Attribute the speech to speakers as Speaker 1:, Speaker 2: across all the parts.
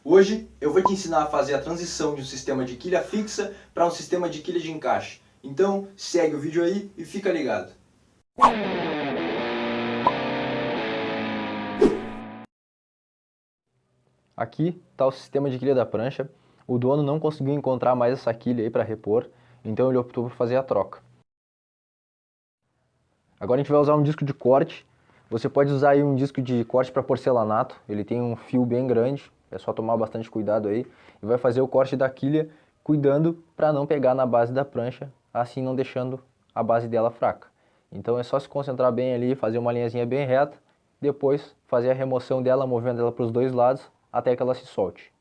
Speaker 1: Hoje eu vou te ensinar a fazer a transição de um sistema de quilha fixa para um sistema de quilha de encaixe. Então segue o vídeo aí e fica ligado.
Speaker 2: Aqui está o sistema de quilha da prancha. O dono não conseguiu encontrar mais essa quilha aí para repor, então ele optou por fazer a troca. Agora a gente vai usar um disco de corte. Você pode usar aí um disco de corte para porcelanato, ele tem um fio bem grande, é só tomar bastante cuidado aí. E vai fazer o corte da quilha, cuidando para não pegar na base da prancha, assim não deixando a base dela fraca. Então é só se concentrar bem ali, fazer uma linhazinha bem reta, depois fazer a remoção dela, movendo ela para os dois lados, até que ela se solte.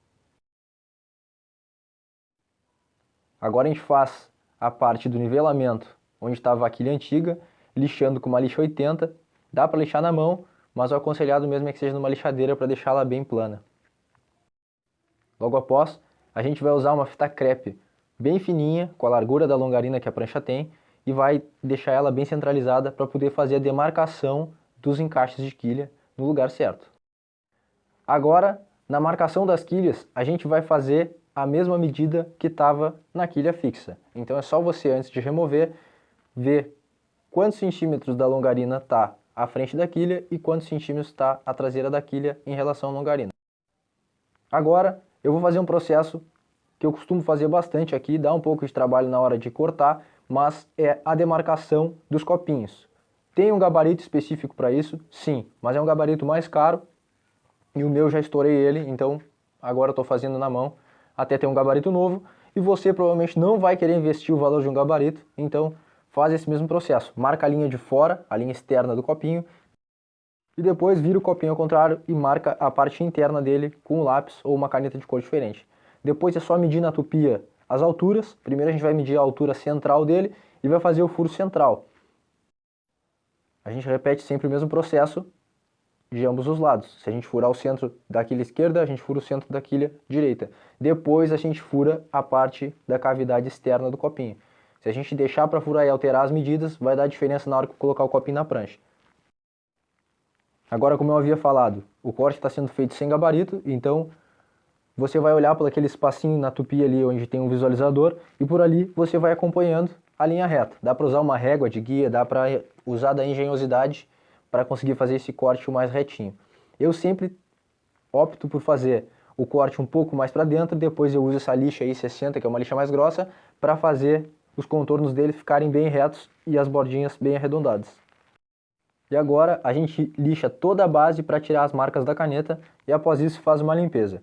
Speaker 2: Agora a gente faz a parte do nivelamento, onde estava a quilha antiga, lixando com uma lixa 80. Dá para lixar na mão, mas o aconselhado mesmo é que seja numa lixadeira para deixá-la bem plana. Logo após, a gente vai usar uma fita crepe bem fininha, com a largura da longarina que a prancha tem, e vai deixar ela bem centralizada para poder fazer a demarcação dos encaixes de quilha no lugar certo. Agora, na marcação das quilhas, a gente vai fazer a mesma medida que estava na quilha fixa. Então é só você, antes de remover, ver quantos centímetros da longarina está à frente da quilha e quantos centímetros está a traseira da quilha em relação à longarina. Agora eu vou fazer um processo que eu costumo fazer bastante aqui, dá um pouco de trabalho na hora de cortar, mas é a demarcação dos copinhos. Tem um gabarito específico para isso? Sim, mas é um gabarito mais caro e o meu já estourei ele, então agora eu estou fazendo na mão até ter um gabarito novo, e você provavelmente não vai querer investir o valor de um gabarito, então faz esse mesmo processo. Marca a linha de fora, a linha externa do copinho, e depois vira o copinho ao contrário e marca a parte interna dele com um lápis ou uma caneta de cor diferente. Depois é só medir na tupia as alturas. Primeiro a gente vai medir a altura central dele e vai fazer o furo central. A gente repete sempre o mesmo processo de ambos os lados. Se a gente furar o centro da quilha esquerda, a gente fura o centro da quilha direita. Depois a gente fura a parte da cavidade externa do copinho. Se a gente deixar para furar e alterar as medidas, vai dar diferença na hora que eu colocar o copinho na prancha. Agora, como eu havia falado, o corte está sendo feito sem gabarito, então você vai olhar por aquele espacinho na tupia ali onde tem um visualizador e por ali você vai acompanhando a linha reta. Dá para usar uma régua de guia, dá para usar da engenhosidade para conseguir fazer esse corte o mais retinho. Eu sempre opto por fazer o corte um pouco mais para dentro, depois eu uso essa lixa aí 60, que é uma lixa mais grossa, para fazer os contornos dele ficarem bem retos e as bordinhas bem arredondadas. E agora a gente lixa toda a base para tirar as marcas da caneta e após isso faz uma limpeza.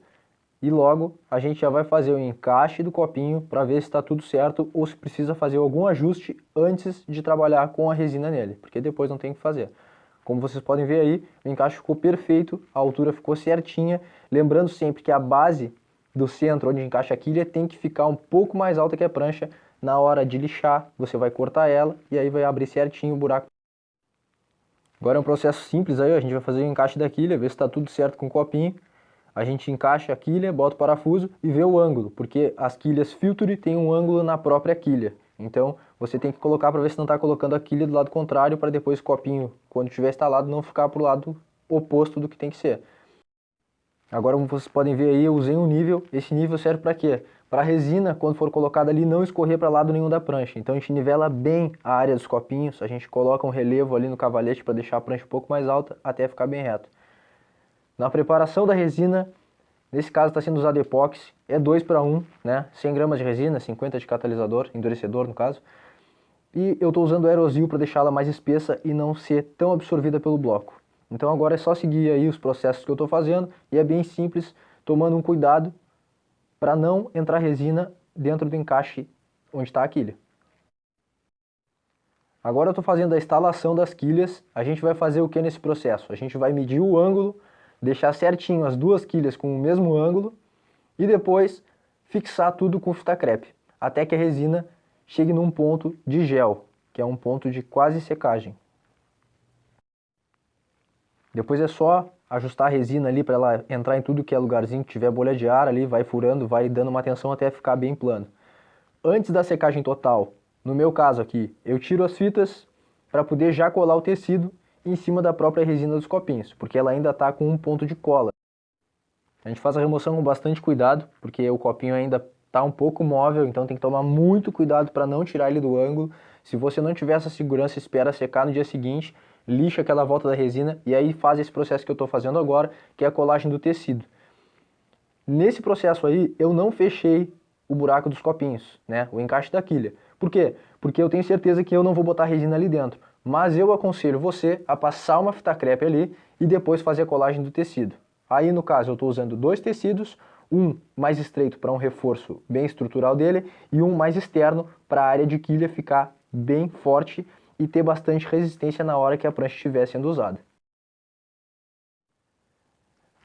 Speaker 2: E logo a gente já vai fazer o encaixe do copinho para ver se está tudo certo ou se precisa fazer algum ajuste antes de trabalhar com a resina nele, porque depois não tem o que fazer. Como vocês podem ver aí, o encaixe ficou perfeito, a altura ficou certinha, lembrando sempre que a base do centro onde encaixa a quilha tem que ficar um pouco mais alta que a prancha. Na hora de lixar, você vai cortar ela e aí vai abrir certinho o buraco. Agora é um processo simples aí, a gente vai fazer o encaixe da quilha, ver se está tudo certo com o copinho. A gente encaixa a quilha, bota o parafuso e vê o ângulo, porque as quilhas Filturi têm um ângulo na própria quilha. Então você tem que colocar para ver se não está colocando a quilha do lado contrário, para depois o copinho, quando estiver instalado, não ficar para o lado oposto do que tem que ser. Agora, como vocês podem ver aí, eu usei um nível. Esse nível serve para quê? Para a resina, quando for colocada ali, não escorrer para lado nenhum da prancha. Então a gente nivela bem a área dos copinhos, a gente coloca um relevo ali no cavalete para deixar a prancha um pouco mais alta, até ficar bem reto. Na preparação da resina, nesse caso está sendo usado epóxi, é 2 para 1, né? 100 gramas de resina, 50 de catalisador, endurecedor no caso. E eu estou usando aerosil para deixá-la mais espessa e não ser tão absorvida pelo bloco. Então agora é só seguir aí os processos que eu estou fazendo e é bem simples, tomando um cuidado para não entrar resina dentro do encaixe onde está a quilha. Agora eu estou fazendo a instalação das quilhas. A gente vai fazer o que nesse processo? A gente vai medir o ângulo, deixar certinho as duas quilhas com o mesmo ângulo e depois fixar tudo com fita crepe, até que a resina chegue num ponto de gel, que é um ponto de quase secagem. Depois é só ajustar a resina ali para ela entrar em tudo que é lugarzinho que tiver bolha de ar ali, vai furando, vai dando uma tensão até ficar bem plano. Antes da secagem total, no meu caso aqui, eu tiro as fitas para poder já colar o tecido em cima da própria resina dos copinhos, porque ela ainda está com um ponto de cola. A gente faz a remoção com bastante cuidado, porque o copinho ainda está um pouco móvel, então tem que tomar muito cuidado para não tirar ele do ângulo. Se você não tiver essa segurança, espera secar no dia seguinte, lixa aquela volta da resina e aí faz esse processo que eu estou fazendo agora, que é a colagem do tecido. Nesse processo aí, eu não fechei o buraco dos copinhos, né? O encaixe da quilha. Por quê? Porque eu tenho certeza que eu não vou botar resina ali dentro. Mas eu aconselho você a passar uma fita crepe ali e depois fazer a colagem do tecido. Aí, no caso, eu estou usando 2 tecidos, um mais estreito para um reforço bem estrutural dele e um mais externo para a área de quilha ficar bem forte e ter bastante resistência na hora que a prancha estiver sendo usada.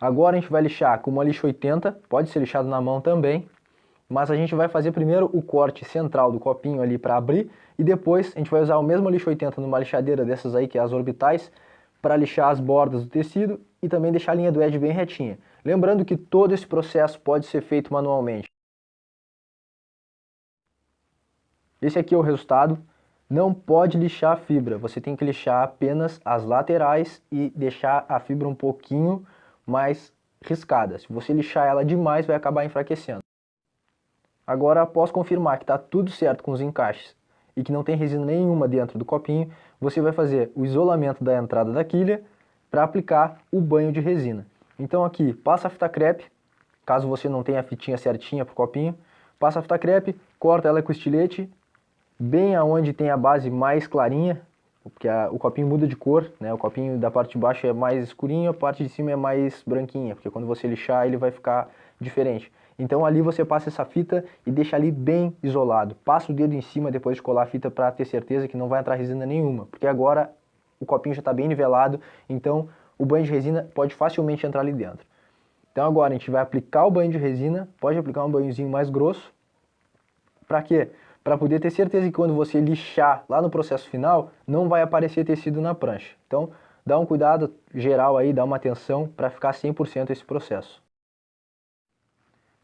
Speaker 2: Agora a gente vai lixar com uma lixa 80, pode ser lixado na mão também, mas a gente vai fazer primeiro o corte central do copinho ali para abrir e depois a gente vai usar o mesmo lixa 80 numa lixadeira dessas aí, que é as orbitais, para lixar as bordas do tecido e também deixar a linha do edge bem retinha. Lembrando que todo esse processo pode ser feito manualmente. Esse aqui é o resultado. Não pode lixar a fibra, você tem que lixar apenas as laterais e deixar a fibra um pouquinho mais riscada. Se você lixar ela demais, vai acabar enfraquecendo. Agora, após confirmar que está tudo certo com os encaixes e que não tem resina nenhuma dentro do copinho, você vai fazer o isolamento da entrada da quilha para aplicar o banho de resina. Então aqui, passa a fita crepe, caso você não tenha a fitinha certinha para o copinho, passa a fita crepe, corta ela com estilete, bem aonde tem a base mais clarinha, porque o copinho muda de cor, né? O copinho da parte de baixo é mais escurinho, a parte de cima é mais branquinha, porque quando você lixar ele vai ficar diferente. Então ali você passa essa fita e deixa ali bem isolado. Passa o dedo em cima depois de colar a fita para ter certeza que não vai entrar resina nenhuma, porque agora o copinho já está bem nivelado, então o banho de resina pode facilmente entrar ali dentro. Então agora a gente vai aplicar o banho de resina, pode aplicar um banhozinho mais grosso. Para quê? Para poder ter certeza que quando você lixar lá no processo final, não vai aparecer tecido na prancha. Então dá um cuidado geral aí, dá uma atenção para ficar 100% esse processo.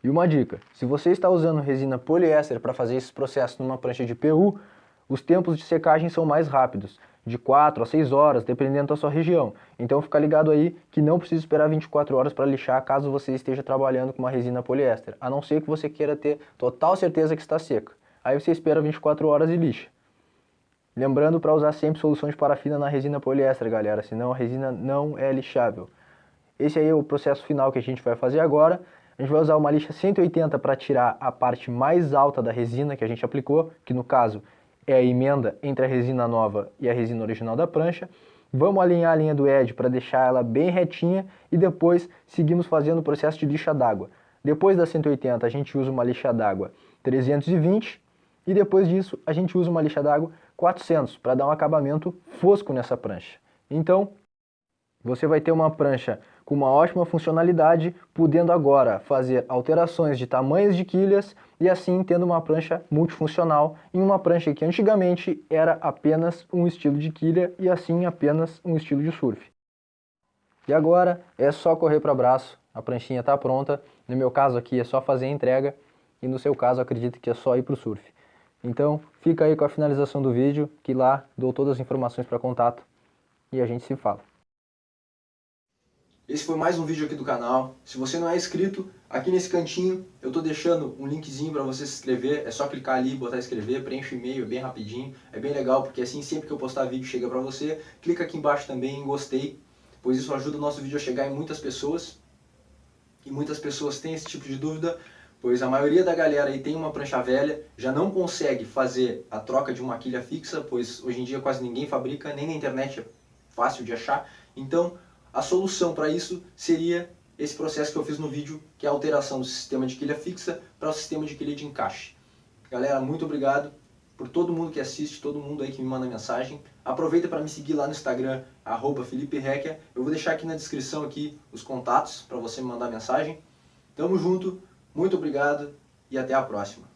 Speaker 2: E uma dica, se você está usando resina poliéster para fazer esse processo numa prancha de PU, os tempos de secagem são mais rápidos, de 4 a 6 horas, dependendo da sua região. Então fica ligado aí que não precisa esperar 24 horas para lixar caso você esteja trabalhando com uma resina poliéster, a não ser que você queira ter total certeza que está seca. Aí você espera 24 horas e lixa. Lembrando para usar sempre solução de parafina na resina poliéster, galera, senão a resina não é lixável. Esse aí é o processo final que a gente vai fazer agora. A gente vai usar uma lixa 180 para tirar a parte mais alta da resina que a gente aplicou, que no caso é a emenda entre a resina nova e a resina original da prancha. Vamos alinhar a linha do edge para deixar ela bem retinha e depois seguimos fazendo o processo de lixa d'água. Depois da 180 a gente usa uma lixa d'água 320 e depois disso a gente usa uma lixa d'água 400 para dar um acabamento fosco nessa prancha. Então você vai ter uma prancha com uma ótima funcionalidade, podendo agora fazer alterações de tamanhos de quilhas e assim tendo uma prancha multifuncional em uma prancha que antigamente era apenas um estilo de quilha e assim apenas um estilo de surf. E agora é só correr para o abraço, a pranchinha está pronta, no meu caso aqui é só fazer a entrega e no seu caso acredito que é só ir para o surf. Então fica aí com a finalização do vídeo, que lá dou todas as informações para contato e a gente se fala.
Speaker 1: Esse foi mais um vídeo aqui do canal. Se você não é inscrito, aqui nesse cantinho eu estou deixando um linkzinho para você se inscrever. É só clicar ali, botar inscrever, preenche o e-mail, é bem rapidinho. É bem legal, porque assim sempre que eu postar vídeo chega para você. Clica aqui embaixo também em gostei, pois isso ajuda o nosso vídeo a chegar em muitas pessoas. E muitas pessoas têm esse tipo de dúvida, pois a maioria da galera aí tem uma prancha velha, já não consegue fazer a troca de uma quilha fixa, pois hoje em dia quase ninguém fabrica, nem na internet é fácil de achar. Então a solução para isso seria esse processo que eu fiz no vídeo, que é a alteração do sistema de quilha fixa para o sistema de quilha de encaixe. Galera, muito obrigado por todo mundo que assiste, todo mundo aí que me manda mensagem. Aproveita para me seguir lá no Instagram, @FelipeRequia. Eu vou deixar aqui na descrição aqui os contatos para você me mandar mensagem. Tamo junto, muito obrigado e até a próxima.